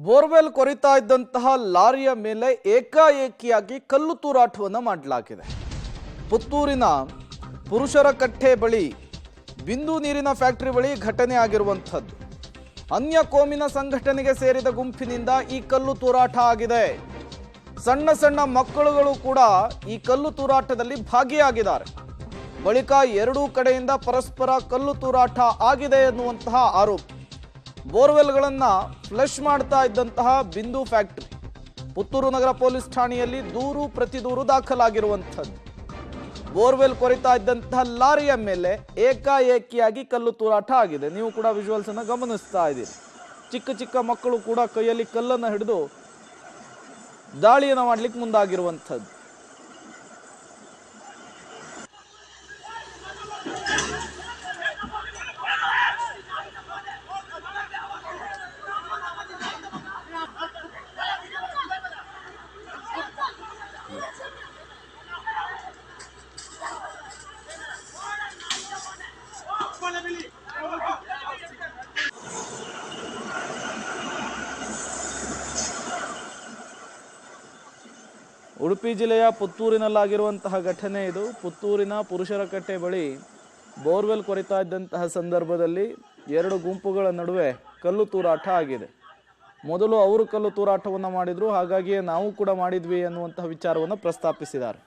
Borewell ಕೊರಿತಾ ಇದ್ದಂತಹ ಲಾರಿಯ ಮೇಲೆ ಏಕಾಏಕಿಯಾಗಿ ಕಲ್ಲು ತೂರಾಟವನ್ನು ಮಾಡಲಾಗಿದೆ. ಪುತ್ತೂರಿನ ಪುರುಷರ ಕಟ್ಟೆ ಬಳಿ ಬಿಂದು ನೀರಿನ ಫ್ಯಾಕ್ಟರಿ ಬಳಿ ಘಟನೆ ಆಗಿರುವಂಥದ್ದು. ಅನ್ಯ ಕೋಮಿನ ಸಂಘಟನೆಗೆ ಸೇರಿದ ಗುಂಪಿನಿಂದ ಈ ಕಲ್ಲು ತೂರಾಟ ಆಗಿದೆ. ಸಣ್ಣ ಸಣ್ಣ ಮಕ್ಕಳುಗಳು ಕೂಡ ಈ ಕಲ್ಲು ತೂರಾಟದಲ್ಲಿ ಭಾಗಿಯಾಗಿದ್ದಾರೆ. ಬಳಿಕ ಎರಡೂ ಕಡೆಯಿಂದ ಪರಸ್ಪರ ಕಲ್ಲು ತೂರಾಟ ಆಗಿದೆ ಎನ್ನುವಂತಹ ಆರೋಪ. ಬೋರ್ವೆಲ್ಗಳನ್ನು ಫ್ಲಶ್ ಮಾಡ್ತಾ ಇದ್ದಂತಹ ಬಿಂದು ಫ್ಯಾಕ್ಟರಿ ಪುತ್ತೂರು ನಗರ ಪೊಲೀಸ್ ಠಾಣೆಯಲ್ಲಿ ದೂರು ಪ್ರತಿದೂರು ದಾಖಲಾಗಿರುವಂಥದ್ದು. ಬೋರ್ವೆಲ್ ಕೊರಿತಾ ಇದ್ದಂತಹ ಲಾರಿಯ ಮೇಲೆ ಏಕಾಏಕಿಯಾಗಿ ಕಲ್ಲು ತೂರಾಟ ಆಗಿದೆ. ನೀವು ಕೂಡ ವಿಜುವಲ್ಸ್ ಅನ್ನು ಗಮನಿಸ್ತಾ ಇದ್ದೀರಿ. ಚಿಕ್ಕ ಚಿಕ್ಕ ಮಕ್ಕಳು ಕೂಡ ಕೈಯಲ್ಲಿ ಕಲ್ಲನ್ನು ಹಿಡಿದು ದಾಳಿಯನ್ನು ಮಾಡ್ಲಿಕ್ಕೆ ಮುಂದಾಗಿರುವಂಥದ್ದು. ಉಡುಪಿ ಜಿಲ್ಲೆಯ ಪುತ್ತೂರಿನಲ್ಲಾಗಿರುವಂತಹ ಘಟನೆ ಇದು. ಪುತ್ತೂರಿನ ಪುರುಷರ ಕಟ್ಟೆ ಬಳಿ ಬೋರ್ವೆಲ್ ಕೊರಿತಾ ಇದ್ದಂತಹ ಸಂದರ್ಭದಲ್ಲಿ ಎರಡು ಗುಂಪುಗಳ ನಡುವೆ ಕಲ್ಲು ತೂರಾಟ ಆಗಿದೆ. ಮೊದಲು ಅವರು ಕಲ್ಲು ತೂರಾಟವನ್ನು ಮಾಡಿದ್ರು, ಹಾಗಾಗಿಯೇ ನಾವು ಕೂಡ ಮಾಡಿದ್ವಿ ಅನ್ನುವಂತಹ ವಿಚಾರವನ್ನು ಪ್ರಸ್ತಾಪಿಸಿದ್ದಾರೆ.